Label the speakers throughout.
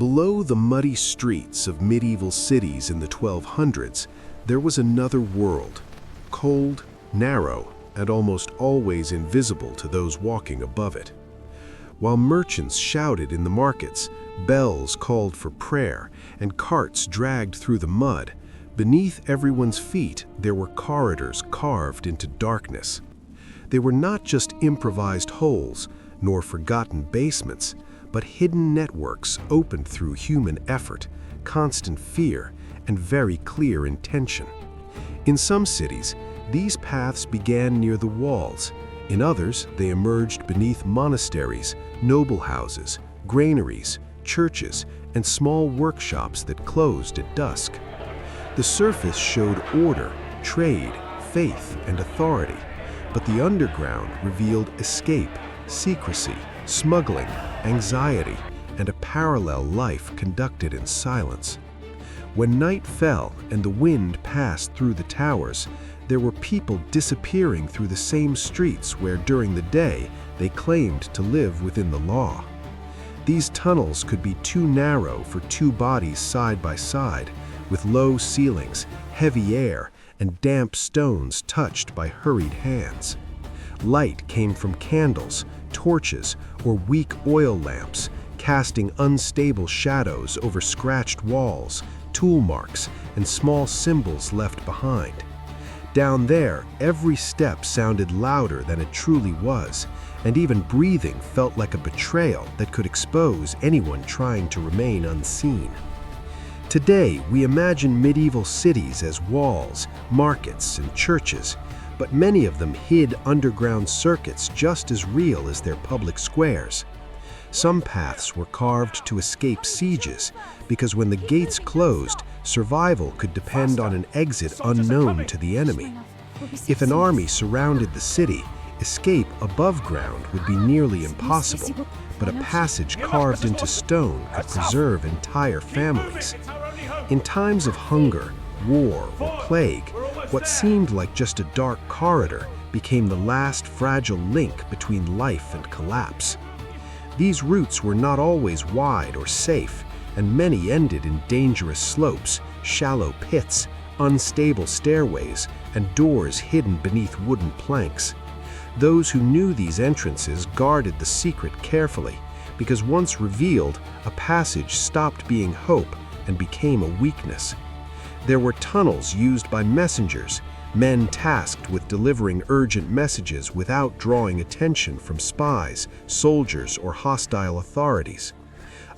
Speaker 1: Below the muddy streets of medieval cities in the 1200s, there was another world, cold, narrow, and almost always invisible to those walking above it. While merchants shouted in the markets, bells called for prayer, and carts dragged through the mud, beneath everyone's feet there were corridors carved into darkness. They were not just improvised holes, nor forgotten basements, but hidden networks opened through human effort, constant fear, and very clear intention. In some cities, these paths began near the walls. In others, they emerged beneath monasteries, noble houses, granaries, churches, and small workshops that closed at dusk. The surface showed order, trade, faith, and authority, but the underground revealed escape, secrecy, smuggling, anxiety, and a parallel life conducted in silence. When night fell and the wind passed through the towers, there were people disappearing through the same streets where during the day they claimed to live within the law. These tunnels could be too narrow for two bodies side by side, with low ceilings, heavy air, and damp stones touched by hurried hands. Light came from candles, torches, or weak oil lamps, casting unstable shadows over scratched walls, tool marks, and small symbols left behind. Down there, every step sounded louder than it truly was, and even breathing felt like a betrayal that could expose anyone trying to remain unseen. Today, we imagine medieval cities as walls, markets, and churches, but many of them hid underground circuits just as real as their public squares. Some paths were carved to escape sieges, because when the gates closed, survival could depend on an exit unknown to the enemy. If an army surrounded the city, escape above ground would be nearly impossible, but a passage carved into stone could preserve entire families. In times of hunger, war, or plague, what seemed like just a dark corridor became the last fragile link between life and collapse. These routes were not always wide or safe, and many ended in dangerous slopes, shallow pits, unstable stairways, and doors hidden beneath wooden planks. Those who knew these entrances guarded the secret carefully, because once revealed, a passage stopped being hope and became a weakness. There were tunnels used by messengers, men tasked with delivering urgent messages without drawing attention from spies, soldiers, or hostile authorities.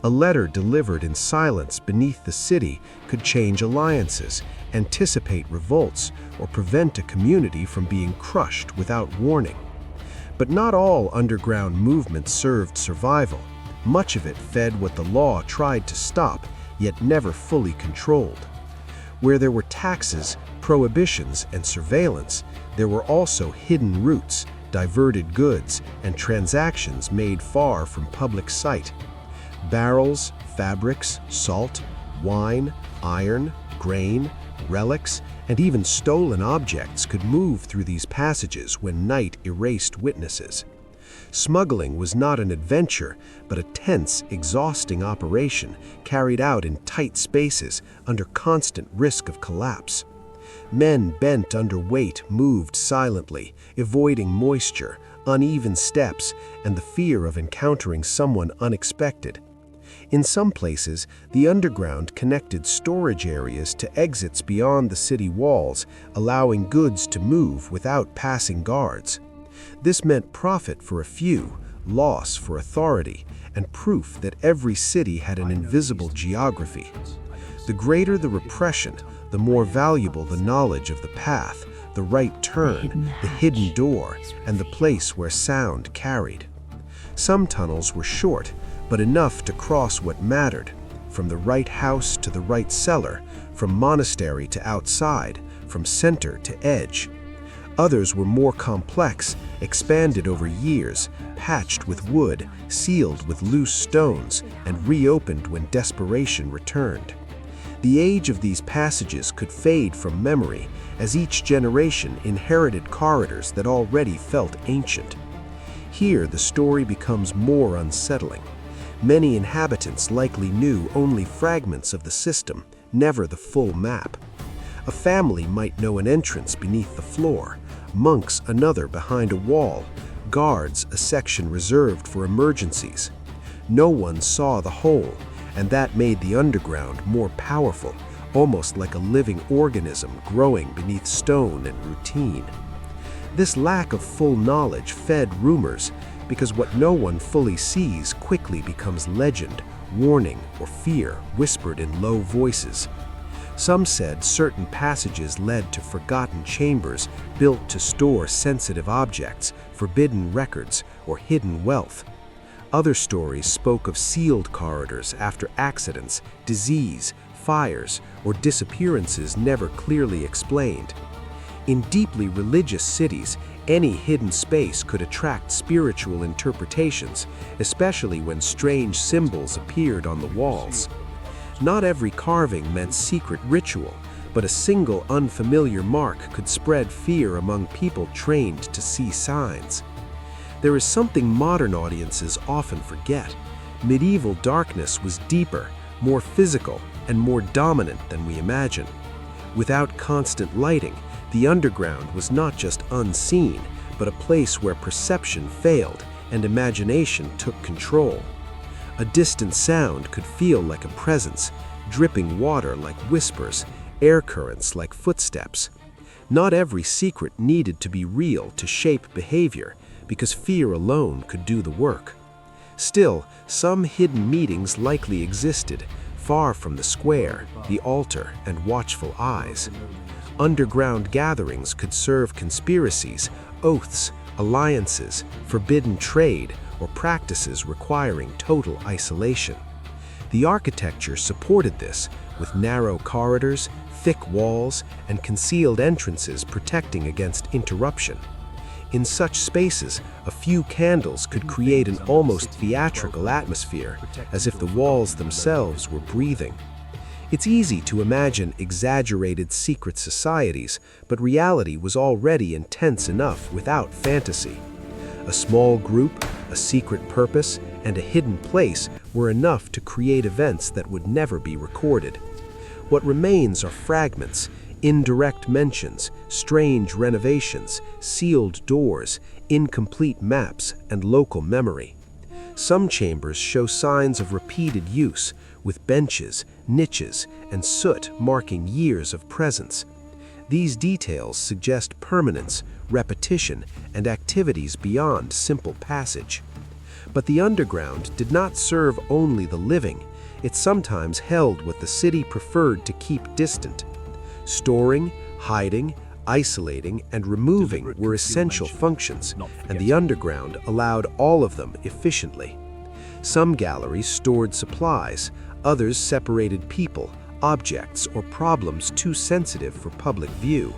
Speaker 1: A letter delivered in silence beneath the city could change alliances, anticipate revolts, or prevent a community from being crushed without warning. But not all underground movements served survival. Much of it fed what the law tried to stop, yet never fully controlled. Where there were taxes, prohibitions, and surveillance, there were also hidden routes, diverted goods, and transactions made far from public sight. Barrels, fabrics, salt, wine, iron, grain, relics, and even stolen objects could move through these passages when night erased witnesses. Smuggling was not an adventure, but a tense, exhausting operation carried out in tight spaces under constant risk of collapse. Men bent under weight moved silently, avoiding moisture, uneven steps, and the fear of encountering someone unexpected. In some places, the underground connected storage areas to exits beyond the city walls, allowing goods to move without passing guards. This meant profit for a few, loss for authority, and proof that every city had an invisible geography. The greater the repression, the more valuable the knowledge of the path, the right turn, the hidden door, and the place where sound carried. Some tunnels were short, but enough to cross what mattered, from the right house to the right cellar, from monastery to outside, from center to edge. Others were more complex, expanded over years, patched with wood, sealed with loose stones, and reopened when desperation returned. The age of these passages could fade from memory, as each generation inherited corridors that already felt ancient. Here, the story becomes more unsettling. Many inhabitants likely knew only fragments of the system, never the full map. A family might know an entrance beneath the floor, monks another behind a wall, guards a section reserved for emergencies. No one saw the whole, and that made the underground more powerful, almost like a living organism growing beneath stone and routine. This lack of full knowledge fed rumors, because what no one fully sees quickly becomes legend, warning, or fear whispered in low voices. Some said certain passages led to forgotten chambers built to store sensitive objects, forbidden records, or hidden wealth. Other stories spoke of sealed corridors after accidents, disease, fires, or disappearances never clearly explained. In deeply religious cities, any hidden space could attract spiritual interpretations, especially when strange symbols appeared on the walls. Not every carving meant secret ritual, but a single unfamiliar mark could spread fear among people trained to see signs. There is something modern audiences often forget. Medieval darkness was deeper, more physical, and more dominant than we imagine. Without constant lighting, the underground was not just unseen, but a place where perception failed and imagination took control. A distant sound could feel like a presence, dripping water like whispers, air currents like footsteps. Not every secret needed to be real to shape behavior, because fear alone could do the work. Still, some hidden meetings likely existed, far from the square, the altar, and watchful eyes. Underground gatherings could serve conspiracies, oaths, alliances, forbidden trade, or practices requiring total isolation. The architecture supported this, with narrow corridors, thick walls, and concealed entrances protecting against interruption. In such spaces, a few candles could create an almost theatrical atmosphere, as if the walls themselves were breathing. It's easy to imagine exaggerated secret societies, but reality was already intense enough without fantasy. A small group, a secret purpose, and a hidden place were enough to create events that would never be recorded. What remains are fragments, indirect mentions, strange renovations, sealed doors, incomplete maps, and local memory. Some chambers show signs of repeated use, with benches, niches, and soot marking years of presence. These details suggest permanence, repetition, and activities beyond simple passage. But the underground did not serve only the living. It sometimes held what the city preferred to keep distant. Storing, hiding, isolating, and removing were essential functions, and the underground allowed all of them efficiently. Some galleries stored supplies, others separated people, objects, or problems too sensitive for public view.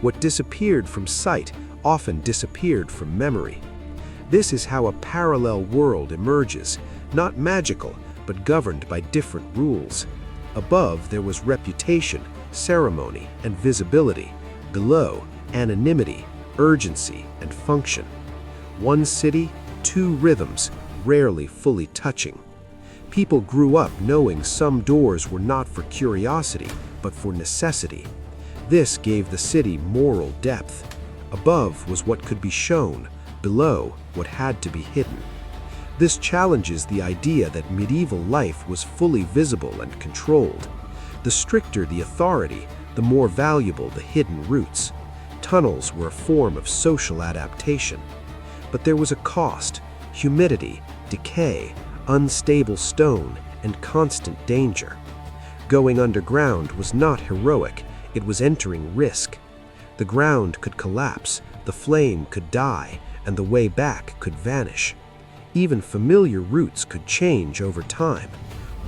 Speaker 1: What disappeared from sight often disappeared from memory. This is how a parallel world emerges, not magical, but governed by different rules. Above, there was reputation, ceremony, and visibility. Below, anonymity, urgency, and function. One city, two rhythms, rarely fully touching. People grew up knowing some doors were not for curiosity, but for necessity. This gave the city moral depth. Above was what could be shown, below what had to be hidden. This challenges the idea that medieval life was fully visible and controlled. The stricter the authority, the more valuable the hidden routes. Tunnels were a form of social adaptation. But there was a cost: humidity, decay, unstable stone, and constant danger. Going underground was not heroic, it was entering risk. The ground could collapse, the flame could die, and the way back could vanish. Even familiar routes could change over time.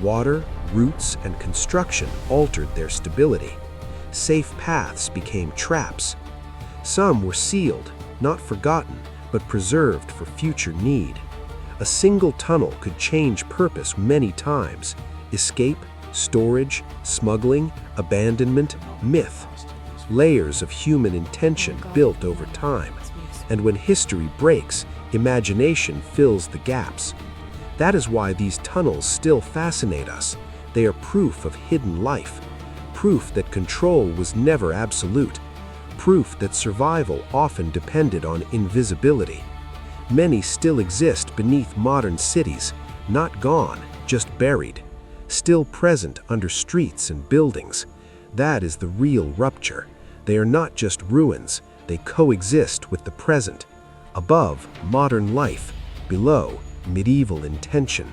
Speaker 1: Water, roots, and construction altered their stability. Safe paths became traps. Some were sealed, not forgotten, but preserved for future need. A single tunnel could change purpose many times: escape, storage, smuggling, abandonment, myth. Layers of human intention built over time. And when history breaks, imagination fills the gaps. That is why these tunnels still fascinate us. They are proof of hidden life, proof that control was never absolute, proof that survival often depended on invisibility. Many still exist beneath modern cities, not gone, just buried, still present under streets and buildings. That is the real rupture. They are not just ruins, they coexist with the present. Above, modern life; below, medieval intention.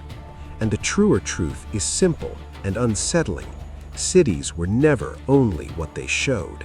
Speaker 1: And the truer truth is simple and unsettling. Cities were never only what they showed.